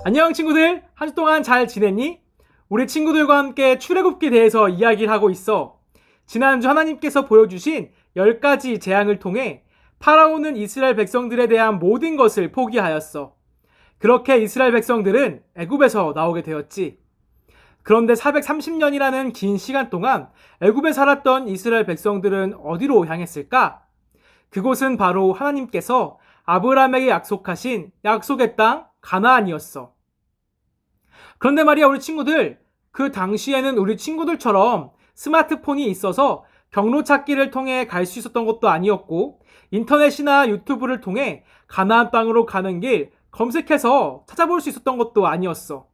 안녕 친구들, 한 주 동안 잘 지냈니? 우리 친구들과 함께 출애굽기에 대해서 이야기를 하고 있어. 지난주 하나님께서 보여주신 10가지 재앙을 통해 파라오는 이스라엘 백성들에 대한 모든 것을 포기하였어. 그렇게 이스라엘 백성들은 애굽에서 나오게 되었지. 그런데 430년이라는 긴 시간 동안 애굽에 살았던 이스라엘 백성들은 어디로 향했을까? 그곳은 바로 하나님께서 아브라함에게 약속하신 약속의 땅 가나안이었어. 그런데 말이야, 우리 친구들, 그 당시에는 우리 친구들처럼 스마트폰이 있어서 경로 찾기를 통해 갈 수 있었던 것도 아니었고, 인터넷이나 유튜브를 통해 가나안 땅으로 가는 길 검색해서 찾아볼 수 있었던 것도 아니었어.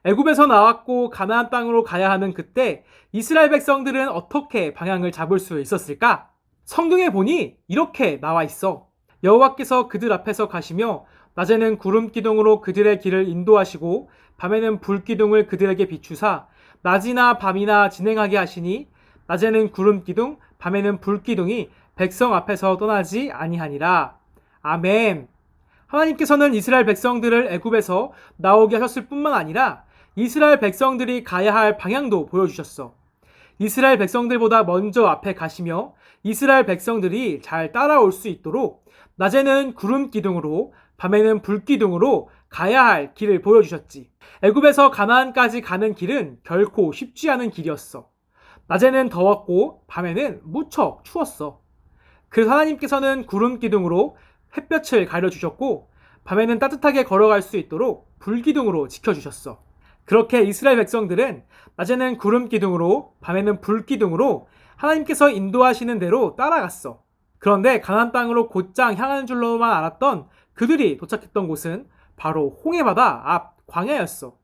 애굽에서 나왔고 가나안 땅으로 가야 하는 그때 이스라엘 백성들은 어떻게 방향을 잡을 수 있었을까? 성경에 보니 이렇게 나와 있어. 여호와께서 그들 앞에서 가시며 낮에는 구름 기둥으로 그들의 길을 인도하시고 밤에는 불 기둥을 그들에게 비추사 낮이나 밤이나 진행하게 하시니 낮에는 구름 기둥 밤에는 불 기둥이 백성 앞에서 떠나지 아니하니라. 아멘. 하나님께서는 이스라엘 백성들을 애굽에서 나오게 하셨을 뿐만 아니라 이스라엘 백성들이 가야 할 방향도 보여주셨어. 이스라엘 백성들보다 먼저 앞에 가시며 이스라엘 백성들이 잘 따라올 수 있도록 낮에는 구름 기둥으로 밤에는 불 기둥으로 가야 할 길을 보여주셨지. 애굽에서 가나안까지 가는 길은 결코 쉽지 않은 길이었어. 낮에는 더웠고 밤에는 무척 추웠어. 그래서 하나님께서는 구름 기둥으로 햇볕을 가려주셨고 밤에는 따뜻하게 걸어갈 수 있도록 불 기둥으로 지켜주셨어. 그렇게 이스라엘 백성들은 낮에는 구름 기둥으로 밤에는 불 기둥으로 하나님께서 인도하시는 대로 따라갔어. 그런데 가나안 땅으로 곧장 향하는 줄로만 알았던 그들이 도착했던 곳은 바로 홍해바다 앞 광야였어.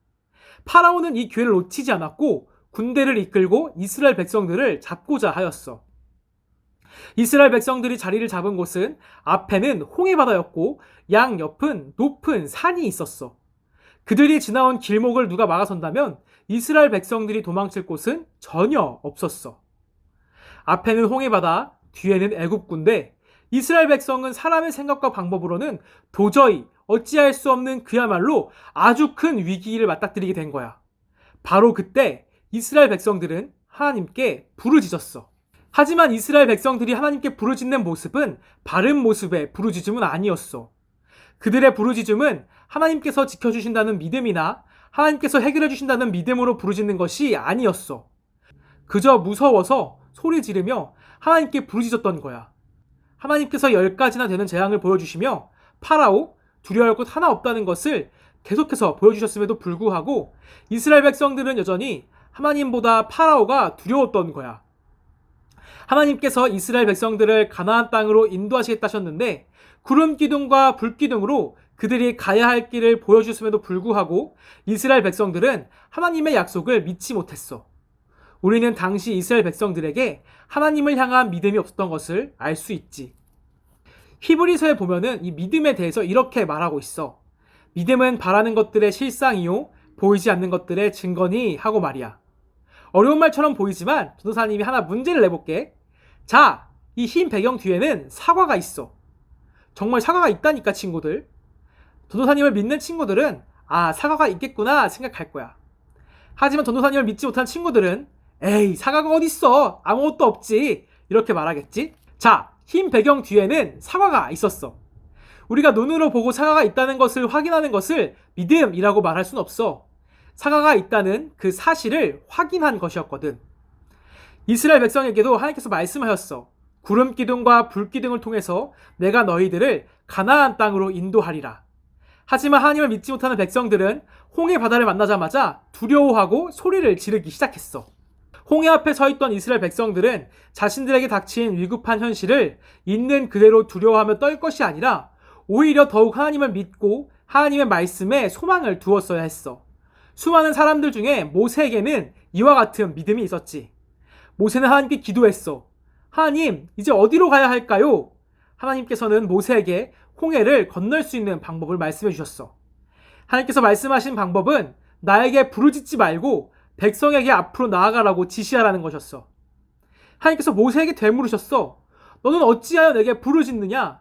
파라오는 이 기회를 놓치지 않았고 군대를 이끌고 이스라엘 백성들을 잡고자 하였어. 이스라엘 백성들이 자리를 잡은 곳은 앞에는 홍해바다였고 양옆은 높은 산이 있었어. 그들이 지나온 길목을 누가 막아선다면 이스라엘 백성들이 도망칠 곳은 전혀 없었어. 앞에는 홍해바다, 뒤에는 애굽 군대, 이스라엘 백성은 사람의 생각과 방법으로는 도저히 어찌할 수 없는 그야말로 아주 큰 위기를 맞닥뜨리게 된 거야. 바로 그때 이스라엘 백성들은 하나님께 부르짖었어. 하지만 이스라엘 백성들이 하나님께 부르짖는 모습은 바른 모습의 부르짖음은 아니었어. 그들의 부르짖음은 하나님께서 지켜주신다는 믿음이나 하나님께서 해결해 주신다는 믿음으로 부르짖는 것이 아니었어. 그저 무서워서 소리 지르며 하나님께 부르짖었던 거야. 하나님께서 10가지나 되는 재앙을 보여주시며 파라오, 두려워할 것 하나 없다는 것을 계속해서 보여주셨음에도 불구하고 이스라엘 백성들은 여전히 하나님보다 파라오가 두려웠던 거야. 하나님께서 이스라엘 백성들을 가나안 땅으로 인도하시겠다 하셨는데 구름 기둥과 불 기둥으로 그들이 가야 할 길을 보여주셨음에도 불구하고 이스라엘 백성들은 하나님의 약속을 믿지 못했어. 우리는 당시 이스라엘 백성들에게 하나님을 향한 믿음이 없었던 것을 알 수 있지. 히브리서에 보면은 이 믿음에 대해서 이렇게 말하고 있어. 믿음은 바라는 것들의 실상이요 보이지 않는 것들의 증거니 하고 말이야. 어려운 말처럼 보이지만 전도사님이 하나 문제를 내볼게. 자, 이 흰 배경 뒤에는 사과가 있어. 정말 사과가 있다니까 친구들. 전도사님을 믿는 친구들은 아, 사과가 있겠구나 생각할 거야. 하지만 전도사님을 믿지 못한 친구들은 에이, 사과가 어딨어, 아무것도 없지, 이렇게 말하겠지. 자, 흰 배경 뒤에는 사과가 있었어. 우리가 눈으로 보고 사과가 있다는 것을 확인하는 것을 믿음이라고 말할 순 없어. 사과가 있다는 그 사실을 확인한 것이었거든. 이스라엘 백성에게도 하나님께서 말씀하셨어. 구름 기둥과 불 기둥을 통해서 내가 너희들을 가나안 땅으로 인도하리라. 하지만 하나님을 믿지 못하는 백성들은 홍해 바다를 만나자마자 두려워하고 소리를 지르기 시작했어. 홍해 앞에 서 있던 이스라엘 백성들은 자신들에게 닥친 위급한 현실을 있는 그대로 두려워하며 떨 것이 아니라 오히려 더욱 하나님을 믿고 하나님의 말씀에 소망을 두었어야 했어. 수많은 사람들 중에 모세에게는 이와 같은 믿음이 있었지. 모세는 하나님께 기도했어. 하나님, 이제 어디로 가야 할까요? 하나님께서는 모세에게 홍해를 건널 수 있는 방법을 말씀해 주셨어. 하나님께서 말씀하신 방법은 나에게 부르짖지 말고 백성에게 앞으로 나아가라고 지시하라는 것이었어. 하나님께서 모세에게 되물으셨어. 너는 어찌하여 내게 부르짖느냐?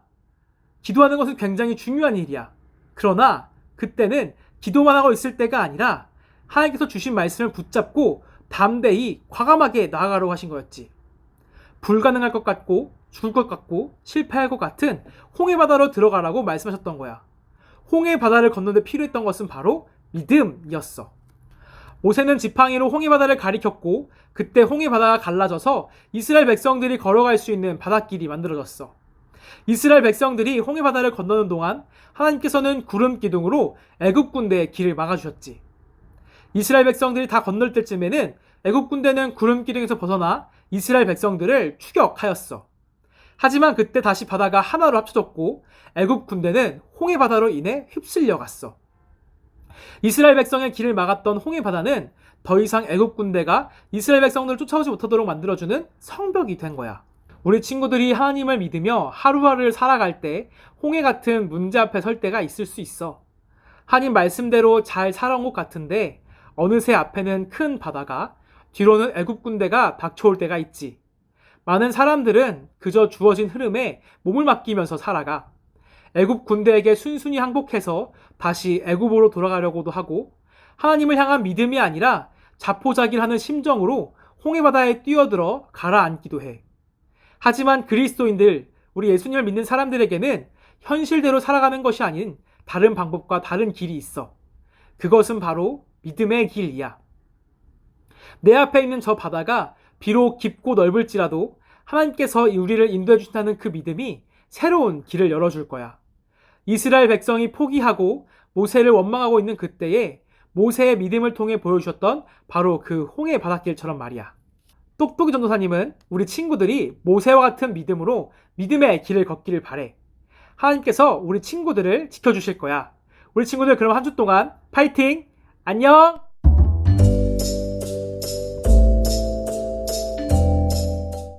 기도하는 것은 굉장히 중요한 일이야. 그러나 그때는 기도만 하고 있을 때가 아니라 하나님께서 주신 말씀을 붙잡고 담대히 과감하게 나아가려고 하신 거였지. 불가능할 것 같고 죽을 것 같고 실패할 것 같은 홍해 바다로 들어가라고 말씀하셨던 거야. 홍해 바다를 건너는데 필요했던 것은 바로 믿음이었어. 모세는 지팡이로 홍해 바다를 가리켰고 그때 홍해 바다가 갈라져서 이스라엘 백성들이 걸어갈 수 있는 바닷길이 만들어졌어. 이스라엘 백성들이 홍해 바다를 건너는 동안 하나님께서는 구름 기둥으로 애굽 군대의 길을 막아주셨지. 이스라엘 백성들이 다 건널 때쯤에는 애굽 군대는 구름 기둥에서 벗어나 이스라엘 백성들을 추격하였어. 하지만 그때 다시 바다가 하나로 합쳐졌고 애굽 군대는 홍해 바다로 인해 휩쓸려 갔어. 이스라엘 백성의 길을 막았던 홍해 바다는 더 이상 애굽 군대가 이스라엘 백성들을 쫓아오지 못하도록 만들어주는 성벽이 된 거야. 우리 친구들이 하나님을 믿으며 하루하루를 살아갈 때 홍해 같은 문제 앞에 설 때가 있을 수 있어. 하나님 말씀대로 잘 살아온 것 같은데 어느새 앞에는 큰 바다가, 뒤로는 애굽 군대가 닥쳐올 때가 있지. 많은 사람들은 그저 주어진 흐름에 몸을 맡기면서 살아가. 애굽 군대에게 순순히 항복해서 다시 애굽으로 돌아가려고도 하고, 하나님을 향한 믿음이 아니라 자포자기하는 심정으로 홍해 바다에 뛰어들어 가라앉기도 해. 하지만 그리스도인들, 우리 예수님을 믿는 사람들에게는 현실대로 살아가는 것이 아닌 다른 방법과 다른 길이 있어. 그것은 바로 믿음의 길이야. 내 앞에 있는 저 바다가 비록 깊고 넓을지라도 하나님께서 우리를 인도해 주신다는 그 믿음이 새로운 길을 열어줄 거야. 이스라엘 백성이 포기하고 모세를 원망하고 있는 그때에 모세의 믿음을 통해 보여주셨던 바로 그 홍해 바닷길처럼 말이야. 똑똑이 전도사님은 우리 친구들이 모세와 같은 믿음으로 믿음의 길을 걷기를 바래. 하나님께서 우리 친구들을 지켜주실 거야. 우리 친구들 그럼 한 주 동안 파이팅! 안녕!